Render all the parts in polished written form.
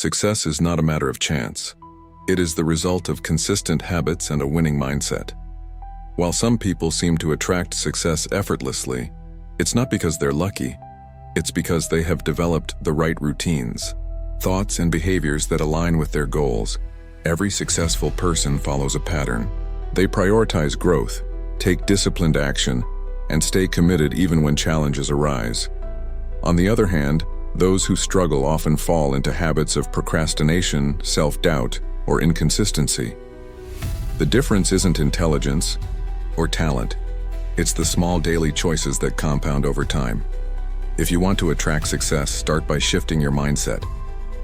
Success is not a matter of chance. It is the result of consistent habits and a winning mindset. While some people seem to attract success effortlessly, it's not because they're lucky. It's because they have developed the right routines, thoughts and behaviors that align with their goals. Every successful person follows a pattern. They prioritize growth, take disciplined action, and stay committed even when challenges arise. On the other hand, those who struggle often fall into habits of procrastination, self-doubt, or inconsistency. The difference isn't intelligence or talent. It's the small daily choices that compound over time. If you want to attract success, start by shifting your mindset.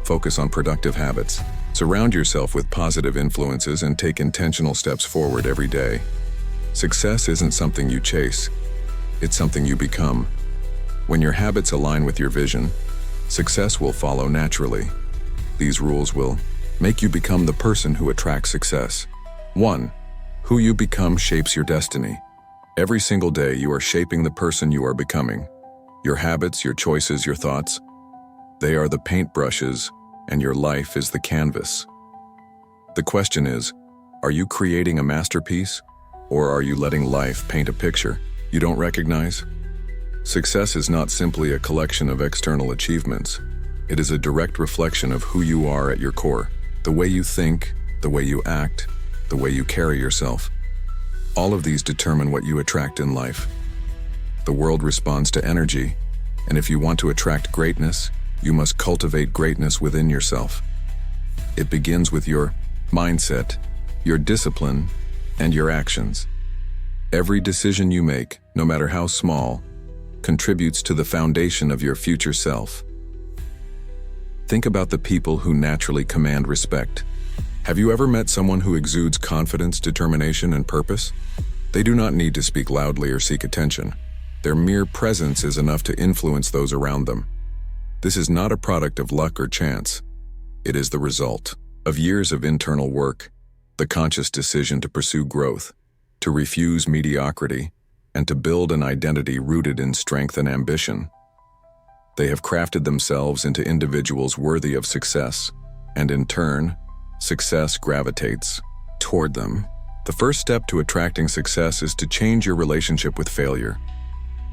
Focus on productive habits. Surround yourself with positive influences and take intentional steps forward every day. Success isn't something you chase. It's something you become. When your habits align with your vision, success will follow naturally. These rules will make you become the person who attracts success. 1. Who you become shapes your destiny. Every single day you are shaping the person you are becoming. Your habits, your choices, your thoughts, they are the paintbrushes, and your life is the canvas. The question is, are you creating a masterpiece, or are you letting life paint a picture you don't recognize? Success is not simply a collection of external achievements. It is a direct reflection of who you are at your core, the way you think, the way you act, the way you carry yourself. All of these determine what you attract in life. The world responds to energy, and if you want to attract greatness, you must cultivate greatness within yourself. It begins with your mindset, your discipline, and your actions. Every decision you make, no matter how small, contributes to the foundation of your future self. Think about the people who naturally command respect. Have you ever met someone who exudes confidence, determination, and purpose? They do not need to speak loudly or seek attention. Their mere presence is enough to influence those around them. This is not a product of luck or chance. It is the result of years of internal work, the conscious decision to pursue growth, to refuse mediocrity, and to build an identity rooted in strength and ambition. They have crafted themselves into individuals worthy of success, and in turn, success gravitates toward them. The first step to attracting success is to change your relationship with failure.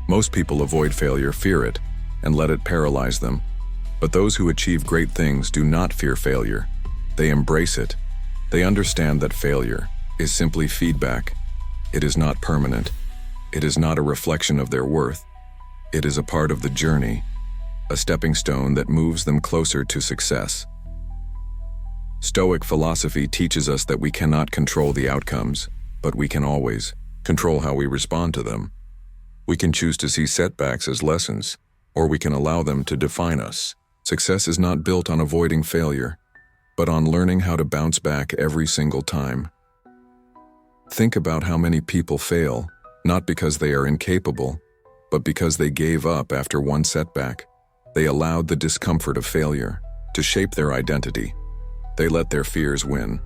Most people avoid failure, fear it, and let it paralyze them. But those who achieve great things do not fear failure. They embrace it. They understand that failure is simply feedback. It is not permanent. It is not a reflection of their worth. It is a part of the journey, a stepping stone that moves them closer to success. Stoic philosophy teaches us that we cannot control the outcomes, but we can always control how we respond to them. We can choose to see setbacks as lessons, or we can allow them to define us. Success is not built on avoiding failure, but on learning how to bounce back every single time. Think about how many people fail, not because they are incapable, but because they gave up after one setback. They allowed the discomfort of failure to shape their identity. They let their fears win.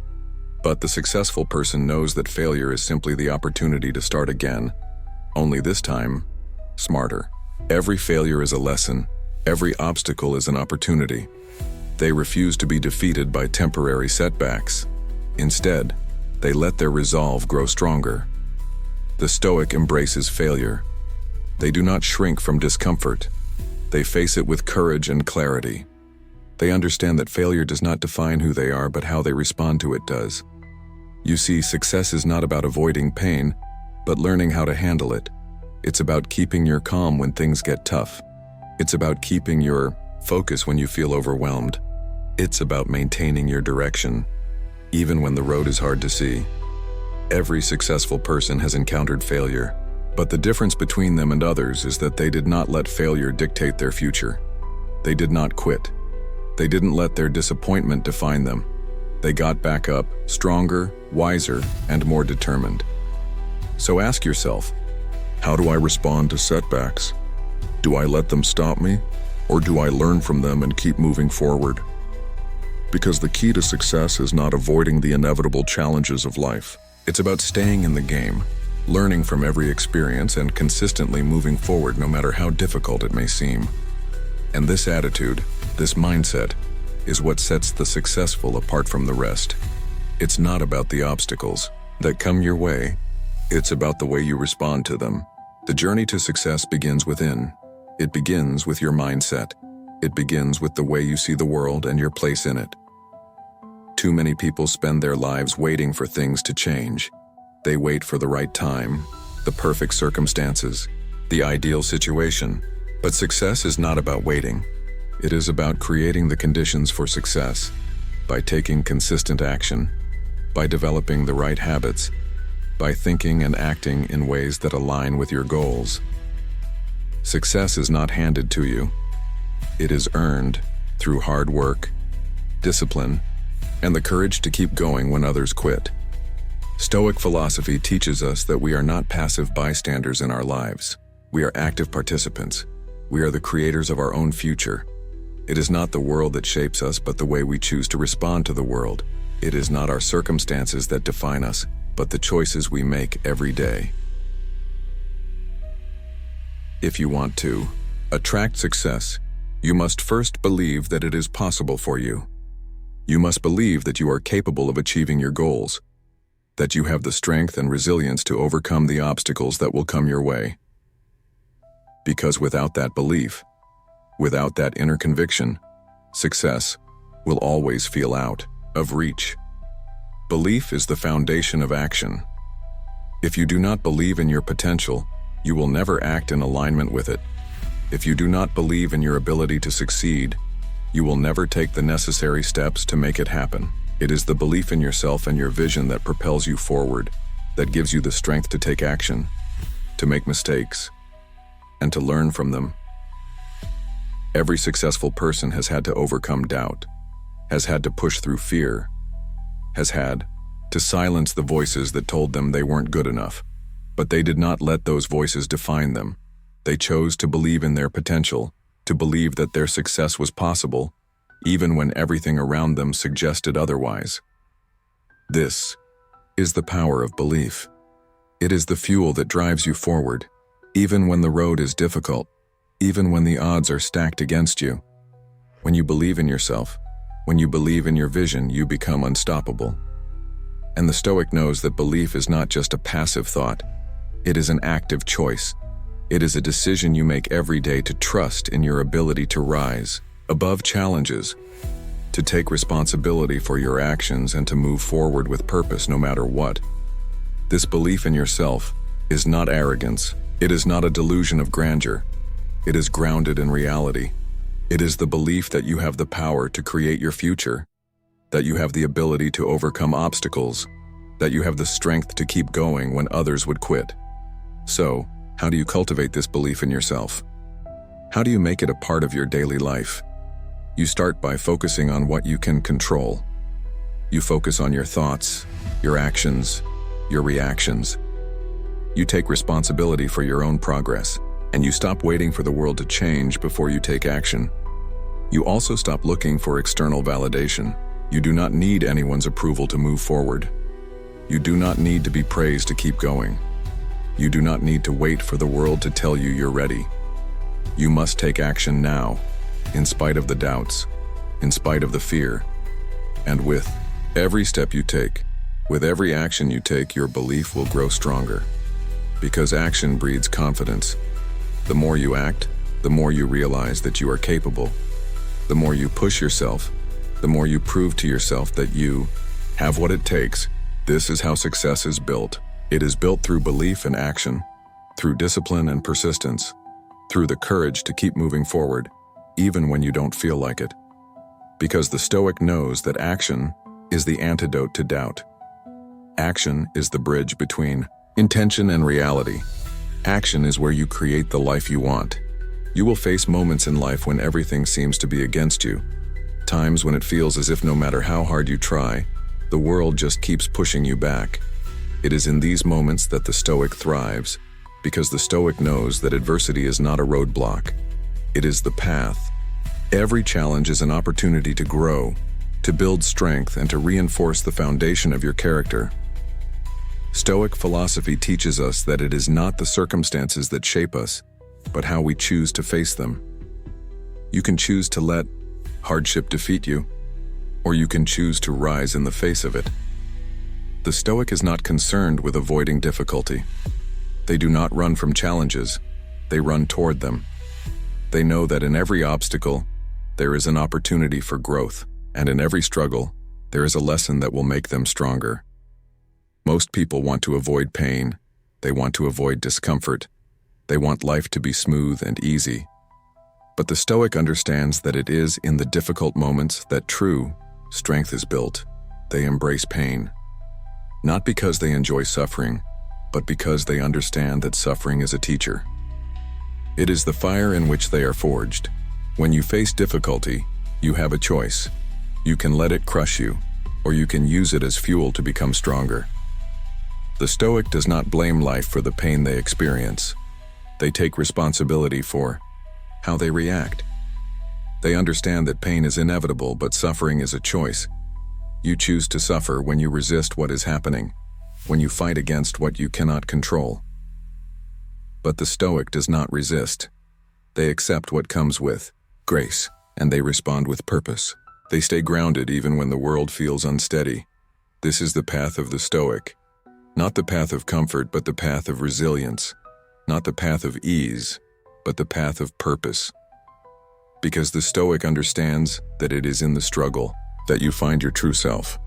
But the successful person knows that failure is simply the opportunity to start again, only this time, smarter. Every failure is a lesson. Every obstacle is an opportunity. They refuse to be defeated by temporary setbacks. Instead, they let their resolve grow stronger. The Stoic embraces failure. They do not shrink from discomfort. They face it with courage and clarity. They understand that failure does not define who they are, but how they respond to it does. You see, success is not about avoiding pain, but learning how to handle it. It's about keeping your calm when things get tough. It's about keeping your focus when you feel overwhelmed. It's about maintaining your direction, even when the road is hard to see. Every successful person has encountered failure, but the difference between them and others is that they did not let failure dictate their future. They did not quit. They didn't let their disappointment define them. They got back up, stronger, wiser, and more determined. So ask yourself, how do I respond to setbacks? Do I let them stop me, or do I learn from them and keep moving forward? Because the key to success is not avoiding the inevitable challenges of life. It's about staying in the game, learning from every experience and consistently moving forward no matter how difficult it may seem. And this attitude, this mindset, is what sets the successful apart from the rest. It's not about the obstacles that come your way. It's about the way you respond to them. The journey to success begins within. It begins with your mindset. It begins with the way you see the world and your place in it. Too many people spend their lives waiting for things to change. They wait for the right time, the perfect circumstances, the ideal situation. But success is not about waiting. It is about creating the conditions for success by taking consistent action, by developing the right habits, by thinking and acting in ways that align with your goals. Success is not handed to you. It is earned through hard work, discipline, and the courage to keep going when others quit. Stoic philosophy teaches us that we are not passive bystanders in our lives. We are active participants. We are the creators of our own future. It is not the world that shapes us, but the way we choose to respond to the world. It is not our circumstances that define us, but the choices we make every day. If you want to attract success, you must first believe that it is possible for you. You must believe that you are capable of achieving your goals, that you have the strength and resilience to overcome the obstacles that will come your way. Because without that belief, without that inner conviction, success will always feel out of reach. Belief is the foundation of action. If you do not believe in your potential, you will never act in alignment with it. If you do not believe in your ability to succeed, you will never take the necessary steps to make it happen. It is the belief in yourself and your vision that propels you forward, that gives you the strength to take action, to make mistakes, and to learn from them. Every successful person has had to overcome doubt, has had to push through fear, has had to silence the voices that told them they weren't good enough. But they did not let those voices define them. They chose to believe in their potential, to believe that their success was possible, even when everything around them suggested otherwise. This is the power of belief. It is the fuel that drives you forward, even when the road is difficult, even when the odds are stacked against you. When you believe in yourself, when you believe in your vision, you become unstoppable. And the Stoic knows that belief is not just a passive thought. It is an active choice. It is a decision you make every day to trust in your ability to rise above challenges, to take responsibility for your actions, and to move forward with purpose no matter what. This belief in yourself is not arrogance. It is not a delusion of grandeur. It is grounded in reality. It is the belief that you have the power to create your future, that you have the ability to overcome obstacles, that you have the strength to keep going when others would quit. So, how do you cultivate this belief in yourself? How do you make it a part of your daily life? You start by focusing on what you can control. You focus on your thoughts, your actions, your reactions. You take responsibility for your own progress, and you stop waiting for the world to change before you take action. You also stop looking for external validation. You do not need anyone's approval to move forward. You do not need to be praised to keep going. You do not need to wait for the world to tell you you're ready. You must take action now, in spite of the doubts, in spite of the fear. And with every step you take, with every action you take, your belief will grow stronger. Because action breeds confidence. The more you act, the more you realize that you are capable. The more you push yourself, the more you prove to yourself that you have what it takes. This is how success is built. It is built through belief and action, through discipline and persistence, through the courage to keep moving forward, even when you don't feel like it. Because the Stoic knows that action is the antidote to doubt. Action is the bridge between intention and reality. Action is where you create the life you want. You will face moments in life when everything seems to be against you. Times when it feels as if no matter how hard you try, the world just keeps pushing you back. It is in these moments that the Stoic thrives, because the Stoic knows that adversity is not a roadblock. It is the path. Every challenge is an opportunity to grow, to build strength, and to reinforce the foundation of your character. Stoic philosophy teaches us that it is not the circumstances that shape us, but how we choose to face them. You can choose to let hardship defeat you. or you can choose to rise in the face of it. The Stoic is not concerned with avoiding difficulty. They do not run from challenges, they run toward them. They know that in every obstacle, there is an opportunity for growth, and in every struggle, there is a lesson that will make them stronger. Most people want to avoid pain, they want to avoid discomfort, they want life to be smooth and easy. But the Stoic understands that it is in the difficult moments that true strength is built. They embrace pain, not because they enjoy suffering, but because they understand that suffering is a teacher. It is the fire in which they are forged. When you face difficulty, you have a choice. You can let it crush you, or you can use it as fuel to become stronger. The Stoic does not blame life for the pain they experience. They take responsibility for how they react. They understand that pain is inevitable, but suffering is a choice. You choose to suffer when you resist what is happening, when you fight against what you cannot control. But the Stoic does not resist. They accept what comes with grace, and they respond with purpose. They stay grounded even when the world feels unsteady. This is the path of the Stoic. Not the path of comfort, but the path of resilience. Not the path of ease, but the path of purpose. Because the Stoic understands that it is in the struggle that you find your true self.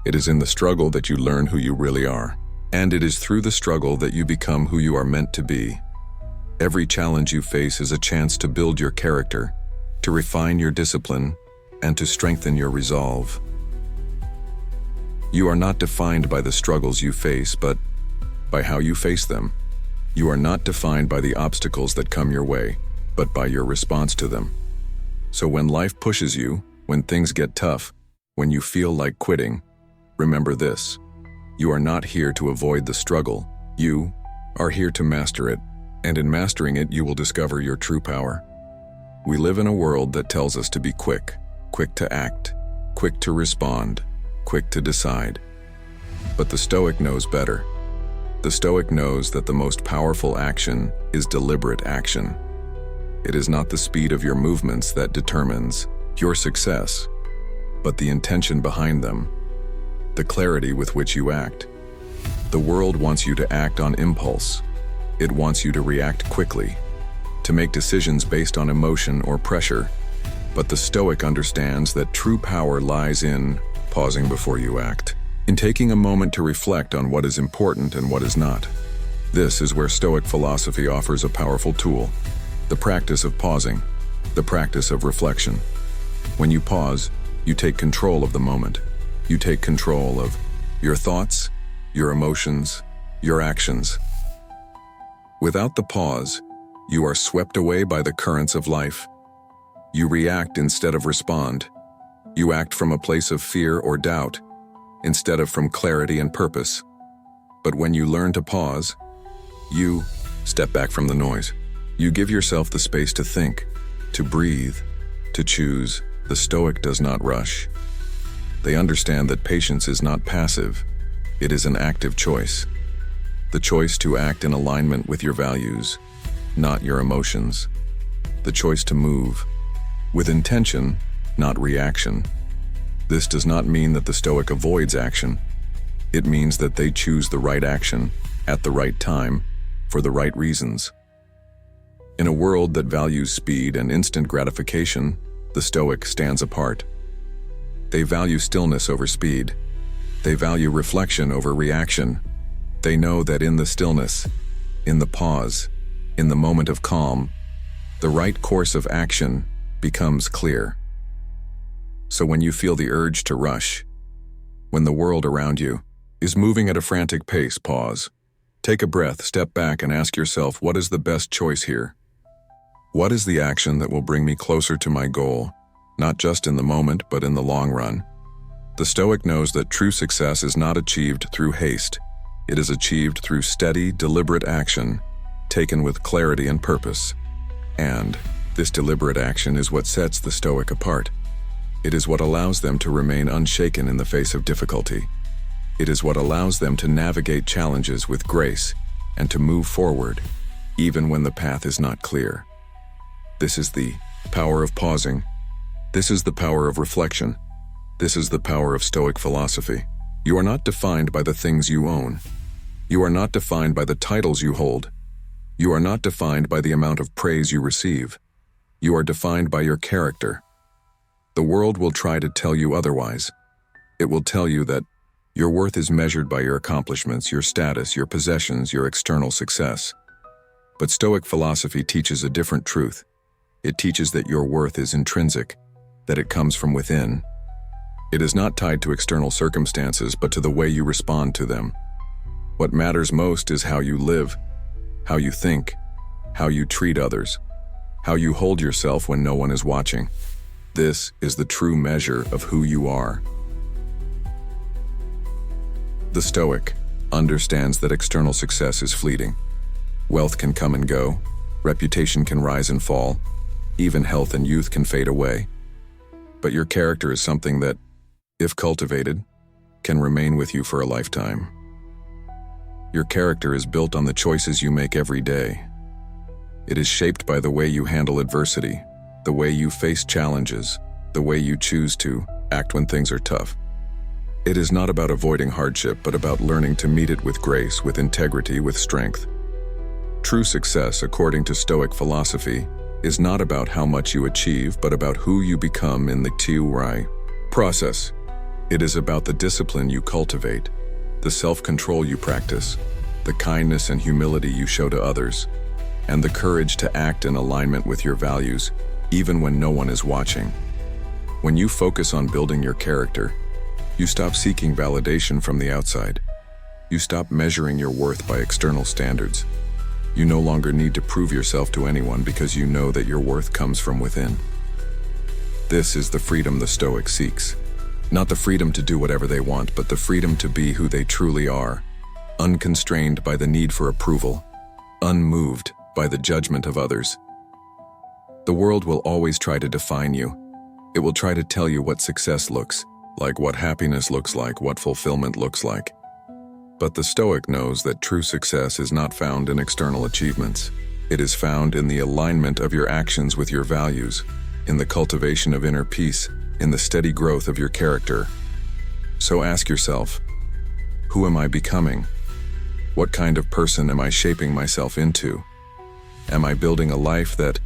It is in the struggle that you learn who you really are. And it is through the struggle that you become who you are meant to be. Every challenge you face is a chance to build your character, to refine your discipline, and to strengthen your resolve. You are not defined by the struggles you face, but by how you face them. You are not defined by the obstacles that come your way, but by your response to them. So when life pushes you, when things get tough, when you feel like quitting, remember this: you are not here to avoid the struggle. You are here to master it, and in mastering it, you will discover your true power. We live in a world that tells us to be quick to act, quick to respond, quick to decide. But the Stoic knows better. The Stoic knows that the most powerful action is deliberate action. It is not the speed of your movements that determines your success, but the intention behind them, the clarity with which you act. The world wants you to act on impulse. It wants you to react quickly, to make decisions based on emotion or pressure. But the Stoic understands that true power lies in pausing before you act, in taking a moment to reflect on what is important and what is not. This is where Stoic philosophy offers a powerful tool: the practice of pausing, the practice of reflection. When you pause, you take control of the moment. You take control of your thoughts, your emotions, your actions. Without the pause, you are swept away by the currents of life. You react instead of respond. You act from a place of fear or doubt, instead of from clarity and purpose. But when you learn to pause, you step back from the noise. You give yourself the space to think, to breathe, to choose. The Stoic does not rush. They understand that patience is not passive, it is an active choice. The choice to act in alignment with your values, not your emotions. The choice to move with intention, not reaction. This does not mean that the Stoic avoids action. It means that they choose the right action at the right time for the right reasons. In a world that values speed and instant gratification, the Stoic stands apart. They value stillness over speed. They value reflection over reaction. They know that in the stillness, in the pause, in the moment of calm, the right course of action becomes clear. So when you feel the urge to rush, when the world around you is moving at a frantic pace, pause. Take a breath, step back, and ask yourself, what is the best choice here? What is the action that will bring me closer to my goal, not just in the moment, but in the long run? The Stoic knows that true success is not achieved through haste. It is achieved through steady, deliberate action, taken with clarity and purpose. And this deliberate action is what sets the Stoic apart. It is what allows them to remain unshaken in the face of difficulty. It is what allows them to navigate challenges with grace and to move forward, even when the path is not clear. This is the power of pausing. This is the power of reflection. This is the power of Stoic philosophy. You are not defined by the things you own. You are not defined by the titles you hold. You are not defined by the amount of praise you receive. You are defined by your character. The world will try to tell you otherwise. It will tell you that your worth is measured by your accomplishments, your status, your possessions, your external success. But Stoic philosophy teaches a different truth. It teaches that your worth is intrinsic, that it comes from within. It is not tied to external circumstances, but to the way you respond to them. What matters most is how you live, how you think, how you treat others, how you hold yourself when no one is watching. This is the true measure of who you are. The Stoic understands that external success is fleeting. Wealth can come and go, reputation can rise and fall, even health and youth can fade away. But your character is something that, if cultivated, can remain with you for a lifetime. Your character is built on the choices you make every day. It is shaped by the way you handle adversity, the way you face challenges, the way you choose to act when things are tough. It is not about avoiding hardship, but about learning to meet it with grace, with integrity, with strength. True success, according to Stoic philosophy, is not about how much you achieve, but about who you become in the TUI process. It is about the discipline you cultivate, the self-control you practice, the kindness and humility you show to others, and the courage to act in alignment with your values, even when no one is watching. When you focus on building your character, you stop seeking validation from the outside. You stop measuring your worth by external standards. You no longer need to prove yourself to anyone because you know that your worth comes from within. This is the freedom the Stoic seeks. Not the freedom to do whatever they want, but the freedom to be who they truly are, unconstrained by the need for approval, unmoved by the judgment of others. The world will always try to define you. It will try to tell you what success looks like, what happiness looks like, what fulfillment looks like. But the Stoic knows that true success is not found in external achievements. It is found in the alignment of your actions with your values, in the cultivation of inner peace, in the steady growth of your character. So ask yourself, who am I becoming? What kind of person am I shaping myself into? Am I building a life that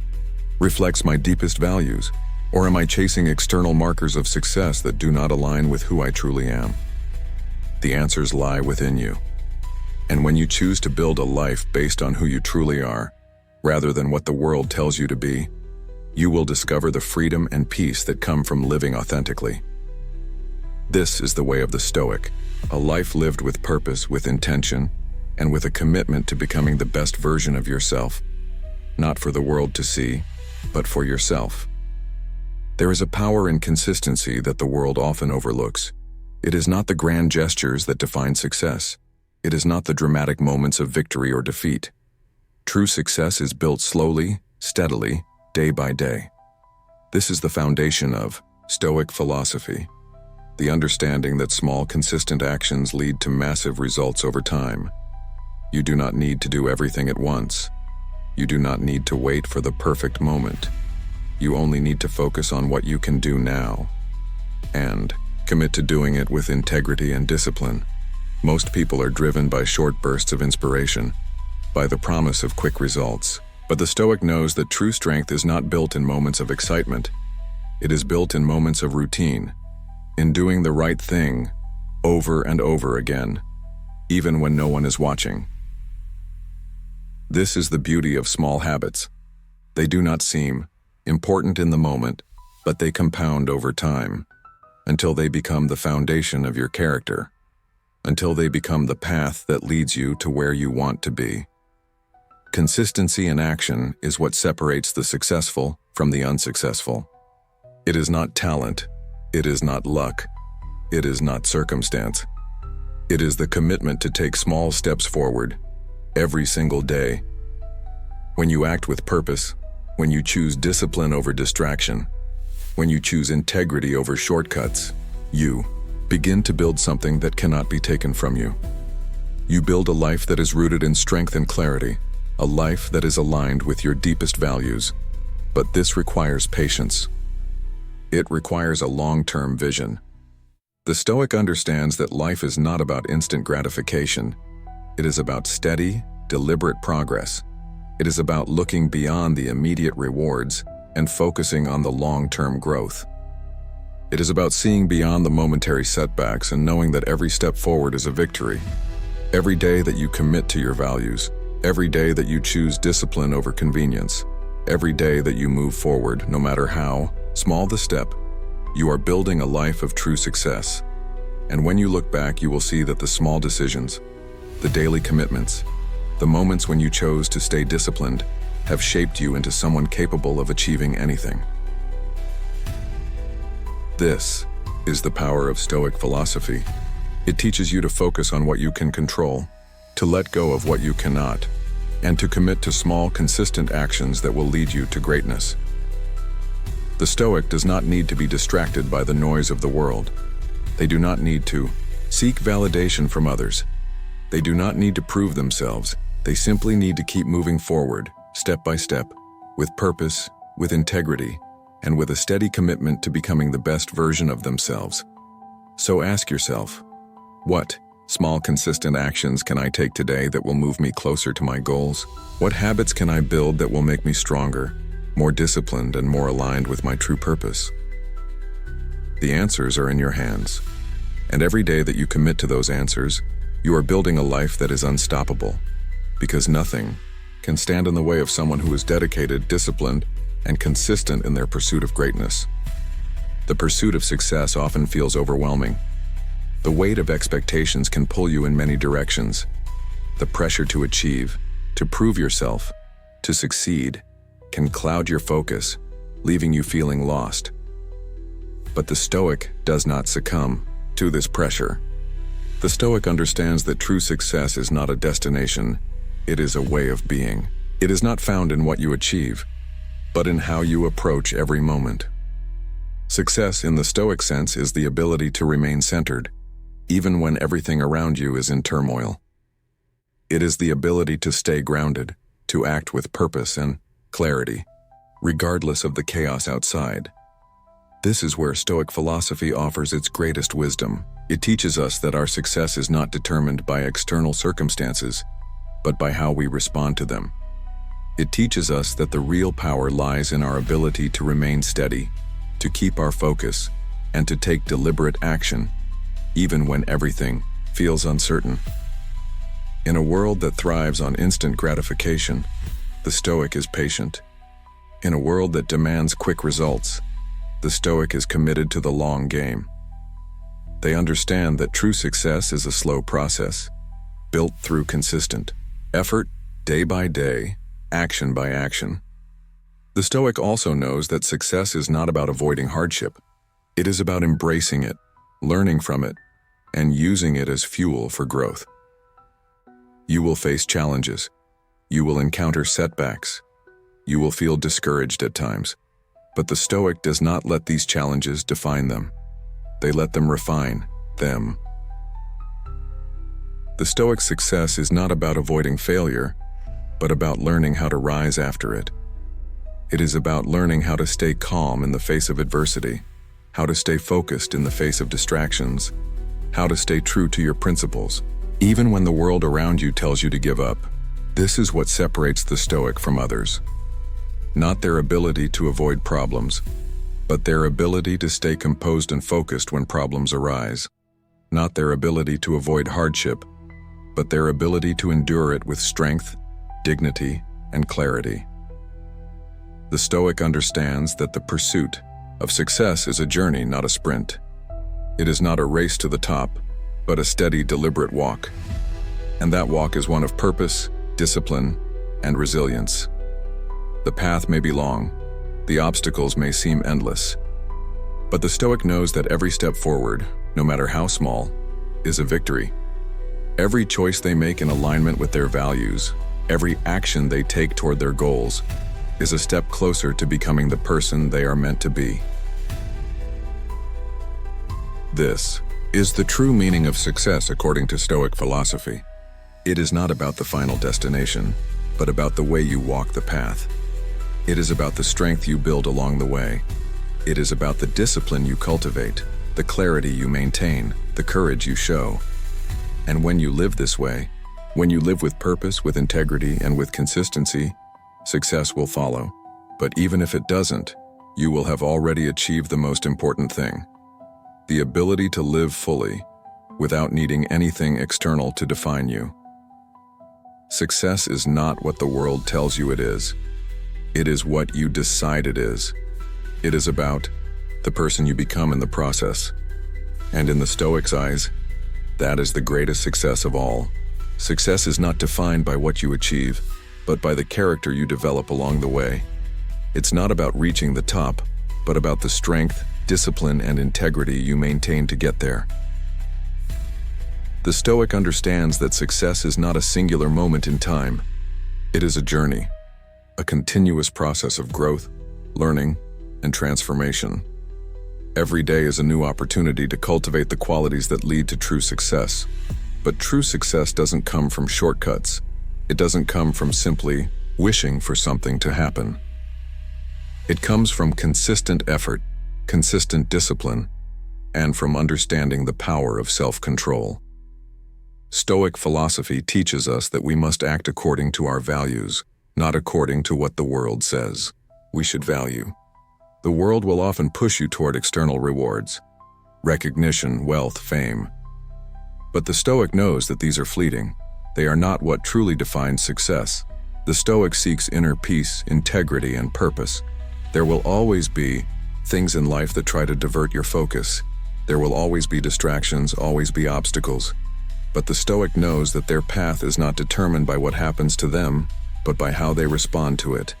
reflects my deepest values? Or am I chasing external markers of success that do not align with who I truly am? The answers lie within you. And when you choose to build a life based on who you truly are, rather than what the world tells you to be, you will discover the freedom and peace that come from living authentically. This is the way of the Stoic, a life lived with purpose, with intention, and with a commitment to becoming the best version of yourself, not for the world to see, but for yourself. There is a power in consistency that the world often overlooks. It is not the grand gestures that define success. It is not the dramatic moments of victory or defeat. True success is built slowly, steadily, day by day. This is the foundation of Stoic philosophy, the understanding that small, consistent actions lead to massive results over time. You do not need to do everything at once. You do not need to wait for the perfect moment. You only need to focus on what you can do now, and commit to doing it with integrity and discipline. Most people are driven by short bursts of inspiration, by the promise of quick results. But the Stoic knows that true strength is not built in moments of excitement. It is built in moments of routine, in doing the right thing over and over again, even when no one is watching. This is the beauty of small habits. They do not seem important in the moment, but they compound over time, until they become the foundation of your character, until they become the path that leads you to where you want to be. Consistency in action is what separates the successful from the unsuccessful. It is not talent, it is not luck, it is not circumstance. It is the commitment to take small steps forward, every single day. When you act with purpose, when you choose discipline over distraction, when you choose integrity over shortcuts, you begin to build something that cannot be taken from you. You build a life that is rooted in strength and clarity, a life that is aligned with your deepest values. But this requires patience. It requires a long-term vision, The Stoic understands that life is not about instant gratification. It is about steady, deliberate progress. It is about looking beyond the immediate rewards and focusing on the long-term growth. It is about seeing beyond the momentary setbacks and knowing that every step forward is a victory. Every day that you commit to your values, every day that you choose discipline over convenience, every day that you move forward, no matter how small the step, you are building a life of true success. And when you look back, you will see that the small decisions, the daily commitments, the moments when you chose to stay disciplined, have shaped you into someone capable of achieving anything. This is the power of Stoic philosophy. It teaches you to focus on what you can control, to let go of what you cannot, and to commit to small, consistent actions that will lead you to greatness. The Stoic does not need to be distracted by the noise of the world. They do not need to seek validation from others. They do not need to prove themselves. They simply need to keep moving forward, step by step, with purpose, with integrity, and with a steady commitment to becoming the best version of themselves. So ask yourself, what small, consistent actions can I take today that will move me closer to my goals? What habits can I build that will make me stronger, more disciplined, and more aligned with my true purpose? The answers are in your hands. And every day that you commit to those answers, you are building a life that is unstoppable, because nothing can stand in the way of someone who is dedicated, disciplined, and consistent in their pursuit of greatness. The pursuit of success often feels overwhelming. The weight of expectations can pull you in many directions. The pressure to achieve, to prove yourself, to succeed, can cloud your focus, leaving you feeling lost. But the Stoic does not succumb to this pressure. The Stoic understands that true success is not a destination, it is a way of being. It is not found in what you achieve, but in how you approach every moment. Success in the Stoic sense is the ability to remain centered, even when everything around you is in turmoil. It is the ability to stay grounded, to act with purpose and clarity, regardless of the chaos outside. This is where Stoic philosophy offers its greatest wisdom. It teaches us that our success is not determined by external circumstances, but by how we respond to them. It teaches us that the real power lies in our ability to remain steady, to keep our focus, and to take deliberate action, even when everything feels uncertain. In a world that thrives on instant gratification, the Stoic is patient. In a world that demands quick results, the Stoic is committed to the long game. They understand that true success is a slow process, built through consistent effort, day by day, action by action. The Stoic also knows that success is not about avoiding hardship. It is about embracing it, learning from it, and using it as fuel for growth. You will face challenges. You will encounter setbacks. You will feel discouraged at times. But the Stoic does not let these challenges define them. They let them refine them. The Stoic success is not about avoiding failure, but about learning how to rise after it. It is about learning how to stay calm in the face of adversity, how to stay focused in the face of distractions, how to stay true to your principles, even when the world around you tells you to give up. This is what separates the Stoic from others. Not their ability to avoid problems, but their ability to stay composed and focused when problems arise. Not their ability to avoid hardship, but their ability to endure it with strength, dignity, and clarity. The Stoic understands that the pursuit of success is a journey, not a sprint. It is not a race to the top, but a steady, deliberate walk. And that walk is one of purpose, discipline, and resilience. The path may be long, the obstacles may seem endless, but the Stoic knows that every step forward, no matter how small, is a victory. Every choice they make in alignment with their values, every action they take toward their goals, is a step closer to becoming the person they are meant to be. This is the true meaning of success according to Stoic philosophy. It is not about the final destination, but about the way you walk the path. It is about the strength you build along the way. It is about the discipline you cultivate, the clarity you maintain, the courage you show. And when you live this way, when you live with purpose, with integrity, and with consistency, success will follow. But even if it doesn't, you will have already achieved the most important thing: the ability to live fully, without needing anything external to define you. Success is not what the world tells you it is. It is what you decide it is. It is about the person you become in the process. And in the Stoics' eyes, that is the greatest success of all. Success is not defined by what you achieve, but by the character you develop along the way. It's not about reaching the top, but about the strength, discipline, and integrity you maintain to get there. The Stoic understands that success is not a singular moment in time. It is a journey, a continuous process of growth, learning, and transformation. Every day is a new opportunity to cultivate the qualities that lead to true success. But true success doesn't come from shortcuts. It doesn't come from simply wishing for something to happen. It comes from consistent effort, consistent discipline, and from understanding the power of self-control. Stoic philosophy teaches us that we must act according to our values, not according to what the world says we should value. The world will often push you toward external rewards, recognition, wealth, fame. But the Stoic knows that these are fleeting. They are not what truly defines success. The Stoic seeks inner peace, integrity, and purpose. There will always be things in life that try to divert your focus. There will always be distractions, always be obstacles. But the Stoic knows that their path is not determined by what happens to them, but by how they respond to it.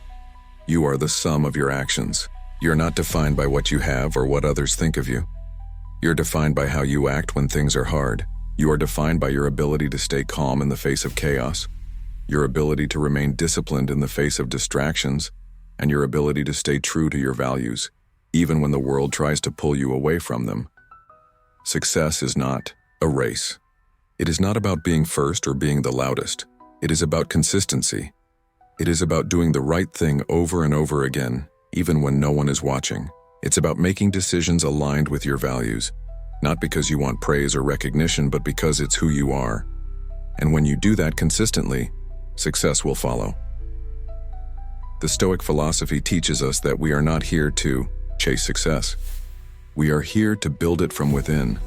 You are the sum of your actions. You're not defined by what you have or what others think of you. You're defined by how you act when things are hard. You are defined by your ability to stay calm in the face of chaos, your ability to remain disciplined in the face of distractions, and your ability to stay true to your values, even when the world tries to pull you away from them. Success is not a race. It is not about being first or being the loudest. It is about consistency. It is about doing the right thing over and over again, even when no one is watching. It's about making decisions aligned with your values, not because you want praise or recognition, but because it's who you are. And when you do that consistently, success will follow. The Stoic philosophy teaches us that we are not here to chase success. We are here to build it from within.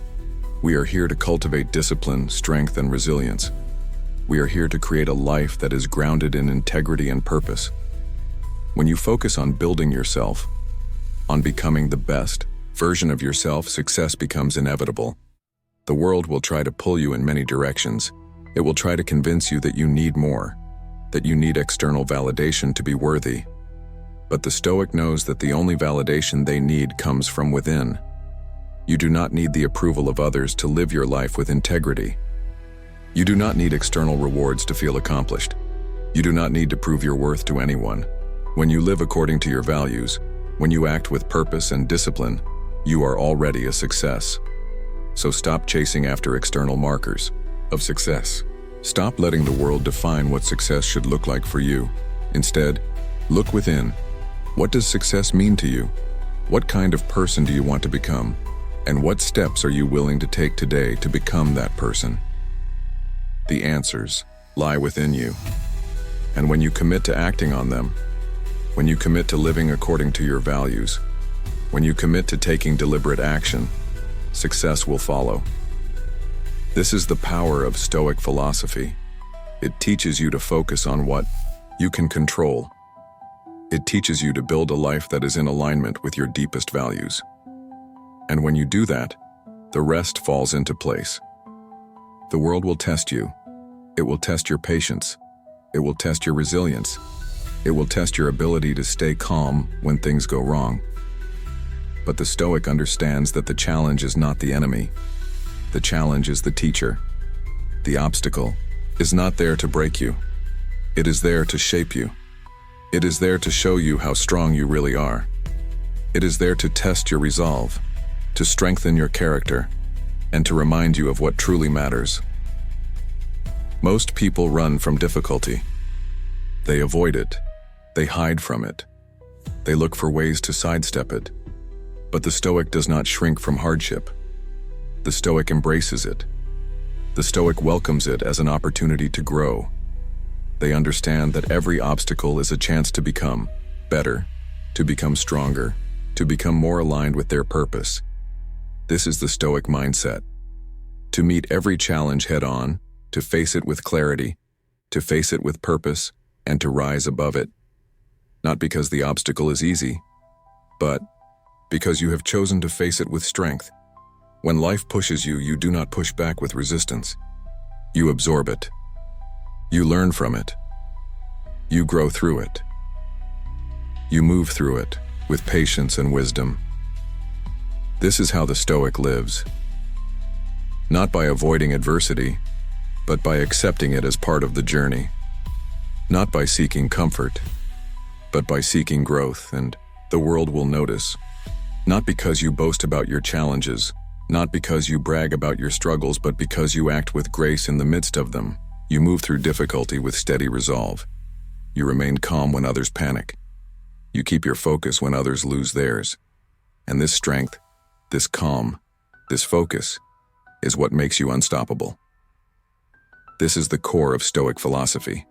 We are here to cultivate discipline, strength, and resilience. We are here to create a life that is grounded in integrity and purpose. When you focus on building yourself, on becoming the best version of yourself, success becomes inevitable. The world will try to pull you in many directions. It will try to convince you that you need more, that you need external validation to be worthy. But the Stoic knows that the only validation they need comes from within. You do not need the approval of others to live your life with integrity. You do not need external rewards to feel accomplished. You do not need to prove your worth to anyone. When you live according to your values, when you act with purpose and discipline, you are already a success. So stop chasing after external markers of success. Stop letting the world define what success should look like for you. Instead, look within. What does success mean to you? What kind of person do you want to become? And what steps are you willing to take today to become that person? The answers lie within you. And when you commit to acting on them, when you commit to living according to your values, when you commit to taking deliberate action, success will follow. This is the power of Stoic philosophy. It teaches you to focus on what you can control. It teaches you to build a life that is in alignment with your deepest values. And when you do that, the rest falls into place. The world will test you. It will test your patience. It will test your resilience. It will test your ability to stay calm when things go wrong. But the Stoic understands that the challenge is not the enemy. The challenge is the teacher. The obstacle is not there to break you. It is there to shape you. It is there to show you how strong you really are. It is there to test your resolve, to strengthen your character, and to remind you of what truly matters. Most people run from difficulty. They avoid it. They hide from it. They look for ways to sidestep it. But the Stoic does not shrink from hardship. The Stoic embraces it. The Stoic welcomes it as an opportunity to grow. They understand that every obstacle is a chance to become better, to become stronger, to become more aligned with their purpose. This is the Stoic mindset. To meet every challenge head-on, to face it with clarity, to face it with purpose, and to rise above it. Not because the obstacle is easy, but because you have chosen to face it with strength. When life pushes you, you do not push back with resistance. You absorb it. You learn from it. You grow through it. You move through it with patience and wisdom. This is how the Stoic lives. Not by avoiding adversity, but by accepting it as part of the journey. Not by seeking comfort, but by seeking growth, and the world will notice. Not because you boast about your challenges, not because you brag about your struggles, but because you act with grace in the midst of them. You move through difficulty with steady resolve. You remain calm when others panic. You keep your focus when others lose theirs. And this strength, this calm, this focus, is what makes you unstoppable. This is the core of Stoic philosophy.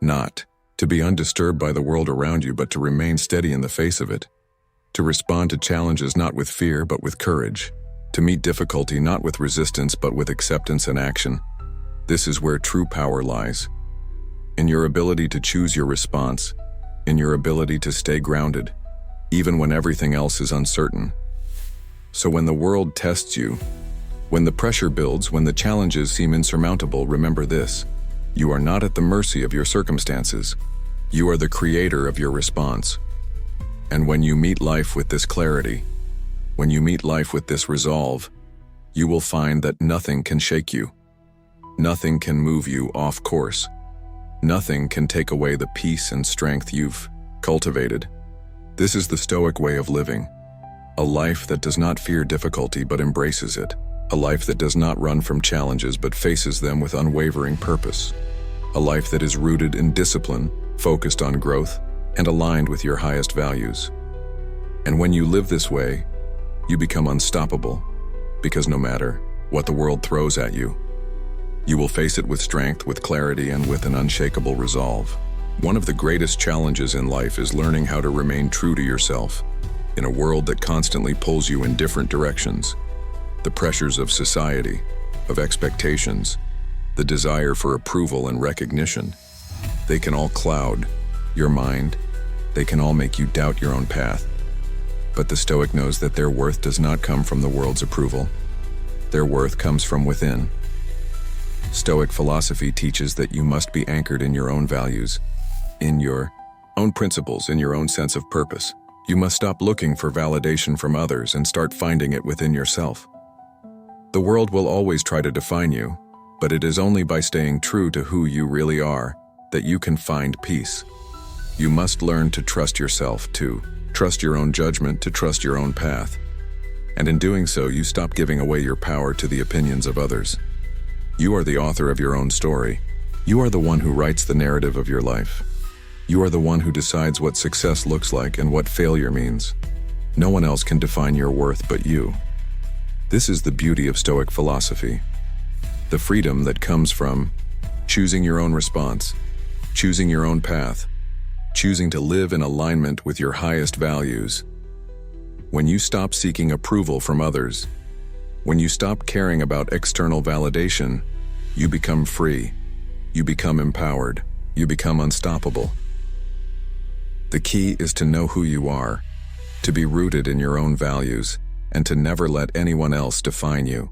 Not to be undisturbed by the world around you, but to remain steady in the face of it. To respond to challenges not with fear, but with courage. To meet difficulty not with resistance, but with acceptance and action. This is where true power lies. In your ability to choose your response, in your ability to stay grounded, even when everything else is uncertain. So when the world tests you, when the pressure builds, when the challenges seem insurmountable, remember this: you are not at the mercy of your circumstances. You are the creator of your response. And when you meet life with this clarity, when you meet life with this resolve, you will find that nothing can shake you. Nothing can move you off course. Nothing can take away the peace and strength you've cultivated. This is the Stoic way of living. A life that does not fear difficulty but embraces it. A life that does not run from challenges but faces them with unwavering purpose. A life that is rooted in discipline, focused on growth, and aligned with your highest values. And when you live this way, you become unstoppable, because no matter what the world throws at you, you will face it with strength, with clarity, and with an unshakable resolve. One of the greatest challenges in life is learning how to remain true to yourself in a world that constantly pulls you in different directions. The pressures of society, of expectations, the desire for approval and recognition, they can all cloud your mind. They can all make you doubt your own path. But the Stoic knows that their worth does not come from the world's approval. Their worth comes from within. Stoic philosophy teaches that you must be anchored in your own values, in your own principles, in your own sense of purpose. You must stop looking for validation from others and start finding it within yourself. The world will always try to define you, but it is only by staying true to who you really are that you can find peace. You must learn to trust yourself, to trust your own judgment, to trust your own path. And in doing so, you stop giving away your power to the opinions of others. You are the author of your own story. You are the one who writes the narrative of your life. You are the one who decides what success looks like and what failure means. No one else can define your worth but you. This is the beauty of Stoic philosophy. The freedom that comes from choosing your own response, choosing your own path, choosing to live in alignment with your highest values. When you stop seeking approval from others, when you stop caring about external validation, you become free, you become empowered, you become unstoppable. The key is to know who you are, to be rooted in your own values, and to never let anyone else define you.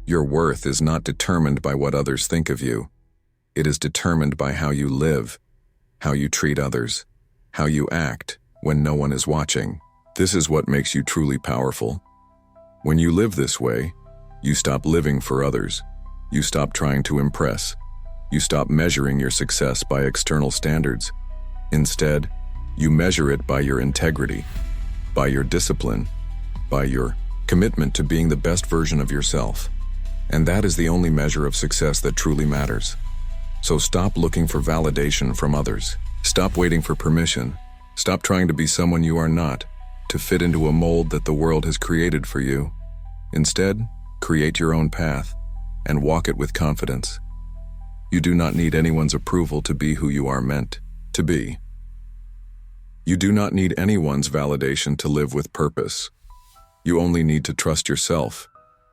Your worth is not determined by what others think of you. It is determined by how you live, how you treat others, how you act when no one is watching. This is what makes you truly powerful. When you live this way, you stop living for others. You stop trying to impress. You stop measuring your success by external standards. Instead, you measure it by your integrity, by your discipline, by your commitment to being the best version of yourself. And that is the only measure of success that truly matters. So stop looking for validation from others. Stop waiting for permission. Stop trying to be someone you are not, to fit into a mold that the world has created for you. Instead, create your own path, and walk it with confidence. You do not need anyone's approval to be who you are meant to be. You do not need anyone's validation to live with purpose. You only need to trust yourself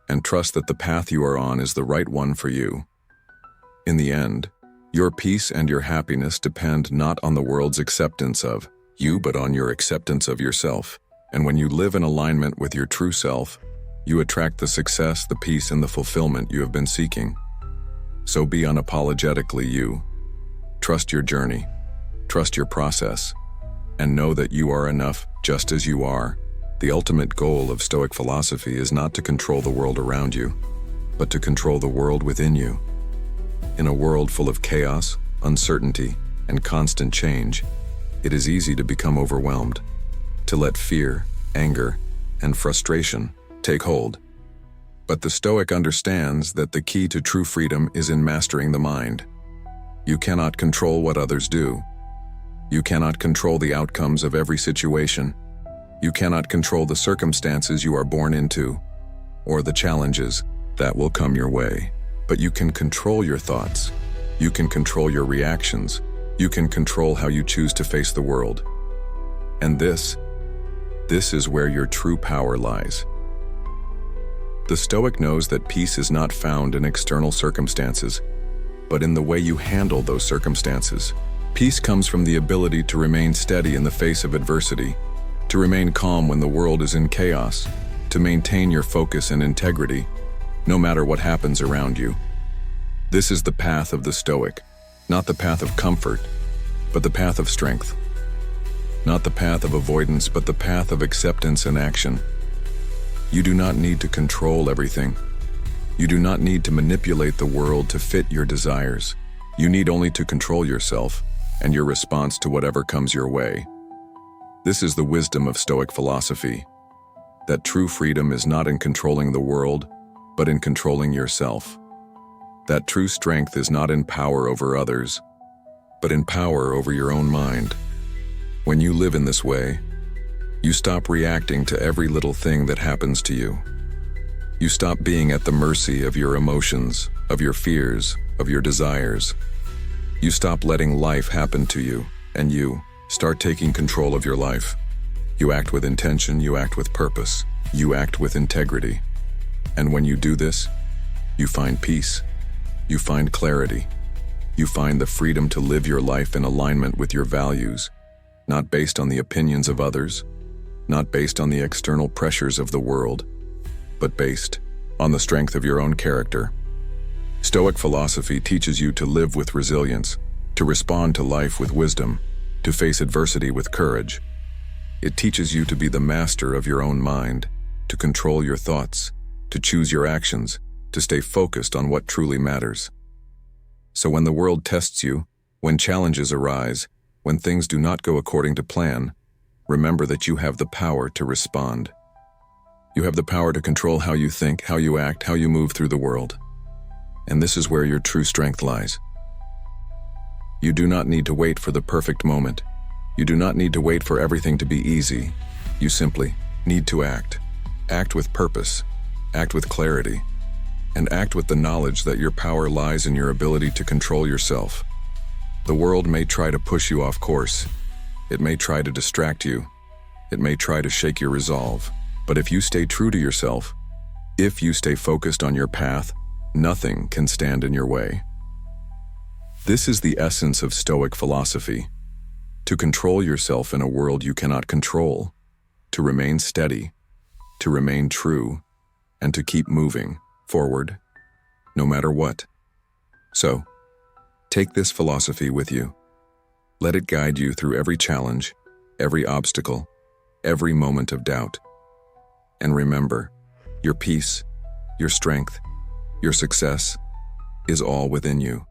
and trust that the path you are on is the right one for you. In the end, your peace and your happiness depend not on the world's acceptance of you, but on your acceptance of yourself. And when you live in alignment with your true self, you attract the success, the peace, and the fulfillment you have been seeking. So be unapologetically you. Trust your journey, trust your process, and know that you are enough just as you are. The ultimate goal of Stoic philosophy is not to control the world around you, but to control the world within you. In a world full of chaos, uncertainty, and constant change, it is easy to become overwhelmed, to let fear, anger, and frustration take hold. But the Stoic understands that the key to true freedom is in mastering the mind. You cannot control what others do. You cannot control the outcomes of every situation. You cannot control the circumstances you are born into, or the challenges that will come your way. But you can control your thoughts. You can control your reactions. You can control how you choose to face the world. And this is where your true power lies. The Stoic knows that peace is not found in external circumstances, but in the way you handle those circumstances. Peace comes from the ability to remain steady in the face of adversity, to remain calm when the world is in chaos, to maintain your focus and integrity, no matter what happens around you. This is the path of the Stoic, not the path of comfort, but the path of strength. Not the path of avoidance, but the path of acceptance and action. You do not need to control everything. You do not need to manipulate the world to fit your desires. You need only to control yourself and your response to whatever comes your way. This is the wisdom of Stoic philosophy, that true freedom is not in controlling the world, but in controlling yourself. That true strength is not in power over others, but in power over your own mind. When you live in this way, you stop reacting to every little thing that happens to you. You stop being at the mercy of your emotions, of your fears, of your desires. You stop letting life happen to you, and you start taking control of your life. You act with intention, you act with purpose, you act with integrity. And when you do this, you find peace, you find clarity, you find the freedom to live your life in alignment with your values, not based on the opinions of others, not based on the external pressures of the world, but based on the strength of your own character. Stoic philosophy teaches you to live with resilience, to respond to life with wisdom, to face adversity with courage. It teaches you to be the master of your own mind, to control your thoughts, to choose your actions, to stay focused on what truly matters. So when the world tests you, when challenges arise, when things do not go according to plan, remember that you have the power to respond. You have the power to control how you think, how you act, how you move through the world. And this is where your true strength lies. You do not need to wait for the perfect moment. You do not need to wait for everything to be easy. You simply need to act. Act with purpose, act with clarity, and act with the knowledge that your power lies in your ability to control yourself. The world may try to push you off course. It may try to distract you. It may try to shake your resolve. But if you stay true to yourself, if you stay focused on your path, nothing can stand in your way. This is the essence of Stoic philosophy: to control yourself in a world you cannot control, to remain steady, to remain true, and to keep moving forward, no matter what. So, take this philosophy with you. Let it guide you through every challenge, every obstacle, every moment of doubt. And remember, your peace, your strength, your success is all within you.